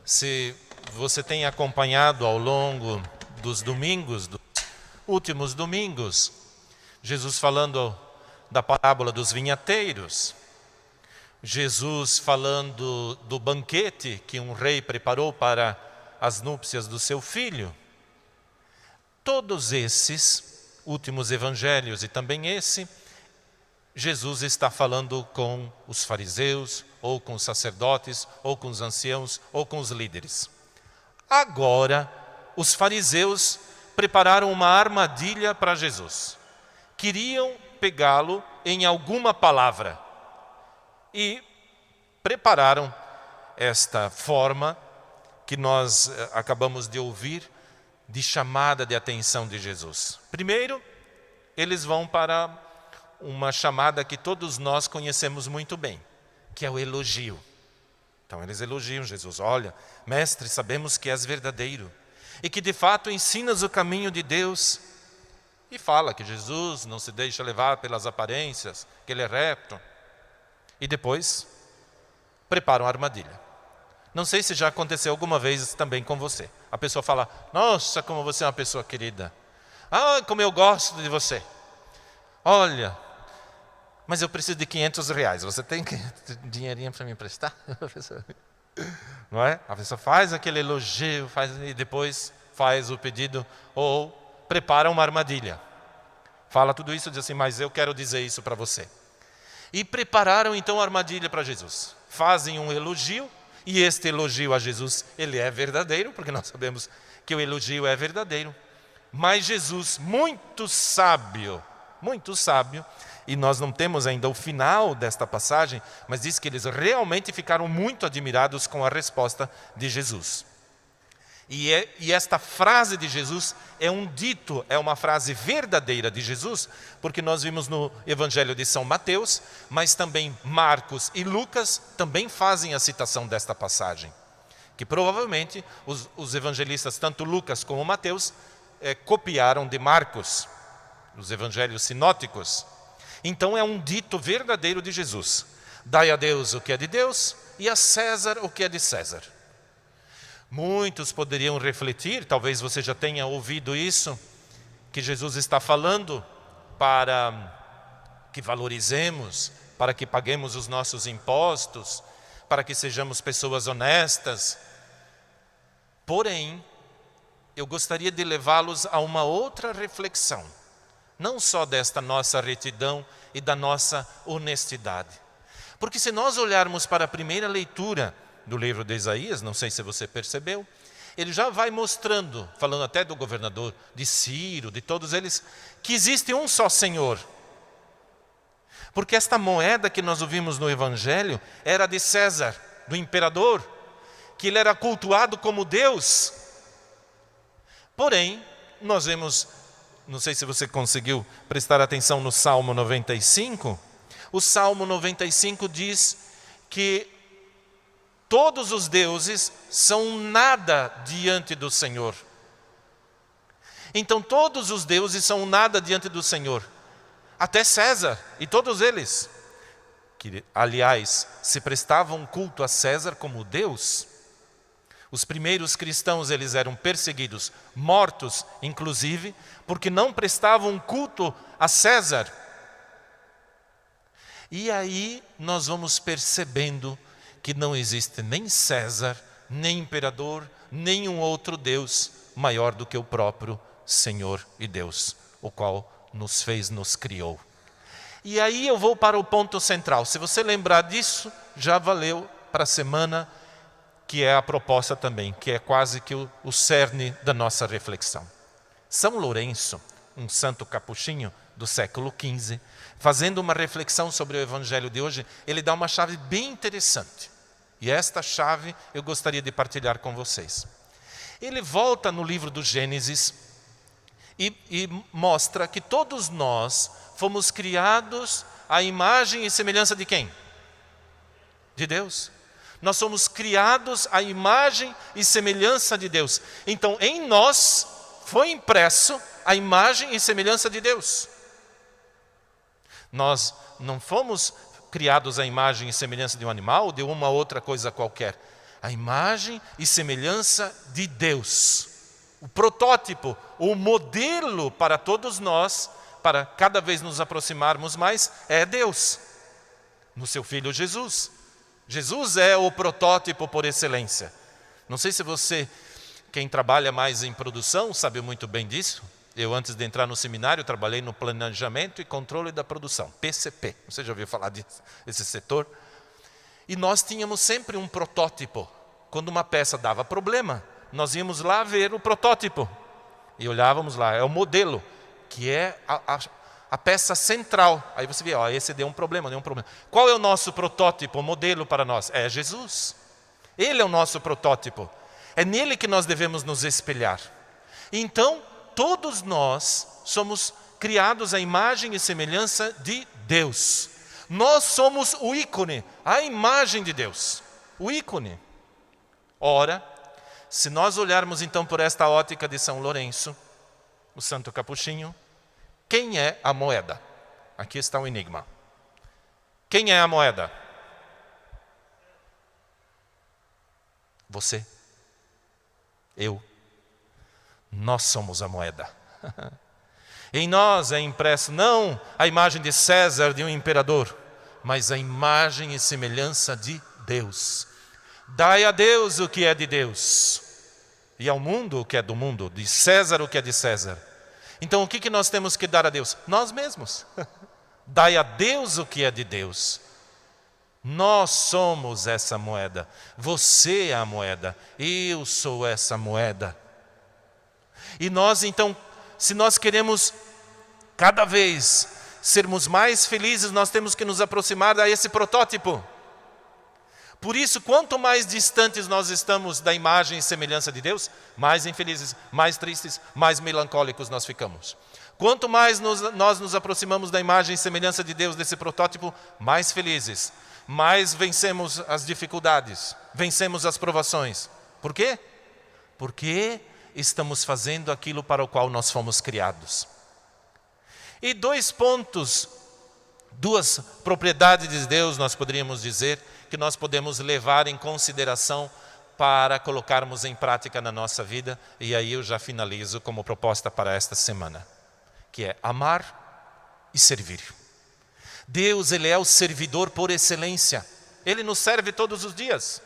Se você tem acompanhado ao longo dos domingos, dos últimos domingos, Jesus falando da parábola dos vinhateiros, Jesus falando do banquete que um rei preparou para as núpcias do seu filho. Todos esses últimos evangelhos e também esse, Jesus está falando com os fariseus, ou com os sacerdotes, ou com os anciãos, ou com os líderes. Agora, os fariseus prepararam uma armadilha para Jesus. Queriam pegá-lo em alguma palavra. E prepararam esta forma que nós acabamos de ouvir, de chamada de atenção de Jesus. Primeiro, eles vão para uma chamada que todos nós conhecemos muito bem, que é o elogio. Então eles elogiam Jesus. Olha, mestre, sabemos que és verdadeiro e que de fato ensinas o caminho de Deus. E fala que Jesus não se deixa levar pelas aparências, que ele é reto. E depois preparam a armadilha. Não sei se já aconteceu alguma vez também com você. A pessoa fala, nossa, como você é uma pessoa querida. Ah, como eu gosto de você. Olha, mas eu preciso de R$500. Você tem dinheirinho para me emprestar? Não é? A pessoa faz aquele elogio, e depois faz o pedido ou prepara uma armadilha. Fala tudo isso e diz assim, mas eu quero dizer isso para você. E prepararam então a armadilha para Jesus. Fazem um elogio, e este elogio a Jesus, ele é verdadeiro, porque nós sabemos que o elogio é verdadeiro. Mas Jesus, muito sábio, e nós não temos ainda o final desta passagem, mas diz que eles realmente ficaram muito admirados com a resposta de Jesus. E esta frase de Jesus é um dito, é uma frase verdadeira de Jesus, porque nós vimos no Evangelho de São Mateus, mas também Marcos e Lucas também fazem a citação desta passagem. Que provavelmente os evangelistas, tanto Lucas como Mateus, copiaram de Marcos, os evangelhos sinóticos. Então é um dito verdadeiro de Jesus. Dai a Deus o que é de Deus e a César o que é de César. Muitos poderiam refletir, talvez você já tenha ouvido isso, que Jesus está falando para que valorizemos, para que paguemos os nossos impostos, para que sejamos pessoas honestas. Porém, eu gostaria de levá-los a uma outra reflexão, não só desta nossa retidão e da nossa honestidade. Porque se nós olharmos para a primeira leitura do livro de Isaías, não sei se você percebeu, ele já vai mostrando, falando até do governador, de Ciro, de todos eles, que existe um só Senhor. Porque esta moeda que nós ouvimos no Evangelho era de César, do imperador, que ele era cultuado como Deus. Porém, nós vemos, não sei se você conseguiu prestar atenção no Salmo 95, o Salmo 95 diz que todos os deuses são nada diante do Senhor. Então todos os deuses são nada diante do Senhor. Até César e todos eles, que aliás se prestavam culto a César como Deus. Os primeiros cristãos, eles eram perseguidos, mortos inclusive, porque não prestavam culto a César. E aí nós vamos percebendo que não existe nem César, nem imperador, nenhum outro Deus maior do que o próprio Senhor e Deus, o qual nos fez, nos criou. E aí eu vou para o ponto central. Se você lembrar disso, já valeu para a semana, que é a proposta também, que é quase que o cerne da nossa reflexão. São Lourenço, um santo capuchinho do século XV, fazendo uma reflexão sobre o Evangelho de hoje, ele dá uma chave bem interessante. E esta chave eu gostaria de partilhar com vocês. Ele volta no livro do Gênesis e mostra que todos nós fomos criados à imagem e semelhança de quem? De Deus. Nós somos criados à imagem e semelhança de Deus. Então, em nós foi impresso a imagem e semelhança de Deus. Nós não fomos criados à imagem e semelhança de um animal ou de uma outra coisa qualquer. A imagem e semelhança de Deus. O protótipo, o modelo para todos nós, para cada vez nos aproximarmos mais, é Deus. No seu Filho Jesus. Jesus é o protótipo por excelência. Não sei se você, quem trabalha mais em produção, sabe muito bem disso. Eu, antes de entrar no seminário, trabalhei no planejamento e controle da produção, PCP. Você já ouviu falar desse setor? E nós tínhamos sempre um protótipo. Quando uma peça dava problema, nós íamos lá ver o protótipo. E olhávamos lá, é o modelo, que é a peça central. Aí você vê, ó, esse deu um problema. Qual é o nosso protótipo, o modelo para nós? É Jesus. Ele é o nosso protótipo. É nele que nós devemos nos espelhar. Então, todos nós somos criados à imagem e semelhança de Deus. Nós somos o ícone, a imagem de Deus. O ícone. Ora, se nós olharmos então por esta ótica de São Lourenço, o Santo Capuchinho, quem é a moeda? Aqui está o enigma. Quem é a moeda? Você. Eu. Nós somos a moeda. Em nós é impresso não a imagem de César, de um imperador, mas a imagem e semelhança de Deus. Dai a Deus o que é de Deus, e ao mundo o que é do mundo, de César o que é de César. Então o que nós temos que dar a Deus? Nós mesmos. Dai a Deus o que é de Deus. Nós somos essa moeda. Você é a moeda. Eu sou essa moeda. E nós então, se nós queremos cada vez sermos mais felizes, nós temos que nos aproximar a esse protótipo. Por isso, quanto mais distantes nós estamos da imagem e semelhança de Deus, mais infelizes, mais tristes, mais melancólicos nós ficamos. Quanto mais nós nos aproximamos da imagem e semelhança de Deus, desse protótipo, mais felizes, mais vencemos as dificuldades, vencemos as provações. Por quê? Porque estamos fazendo aquilo para o qual nós fomos criados. E 2 pontos, 2 propriedades de Deus, nós poderíamos dizer, que nós podemos levar em consideração para colocarmos em prática na nossa vida, e aí eu já finalizo como proposta para esta semana, que é amar e servir. Deus, Ele é o servidor por excelência. Ele nos serve todos os dias.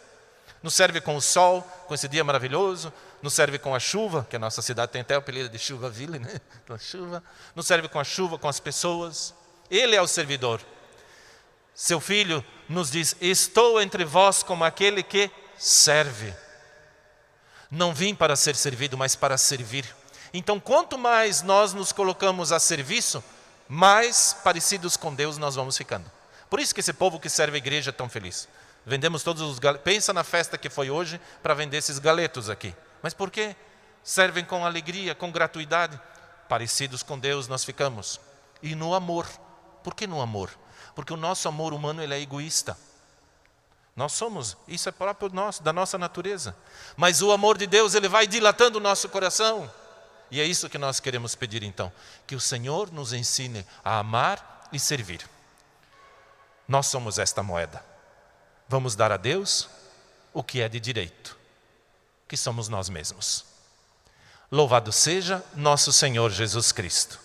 Nos serve com o sol, com esse dia maravilhoso, nos serve com a chuva, que a nossa cidade tem até o apelido de Chuvaville, né? Com a chuva. Nos serve com a chuva, com as pessoas. Ele é o servidor. Seu filho nos diz, estou entre vós como aquele que serve. Não vim para ser servido, mas para servir. Então, quanto mais nós nos colocamos a serviço, mais parecidos com Deus nós vamos ficando. Por isso que esse povo que serve a igreja é tão feliz. Vendemos todos os galetos. Pensa na festa que foi hoje para vender esses galetos aqui. Mas por quê? Servem com alegria, com gratuidade. Parecidos com Deus nós ficamos. E no amor. Por que no amor? Porque o nosso amor humano ele é egoísta. Nós somos, isso é próprio nosso, da nossa natureza. Mas o amor de Deus ele vai dilatando o nosso coração. E é isso que nós queremos pedir então. Que o Senhor nos ensine a amar e servir. Nós somos esta moeda. Vamos dar a Deus o que é de direito, que somos nós mesmos. Louvado seja nosso Senhor Jesus Cristo.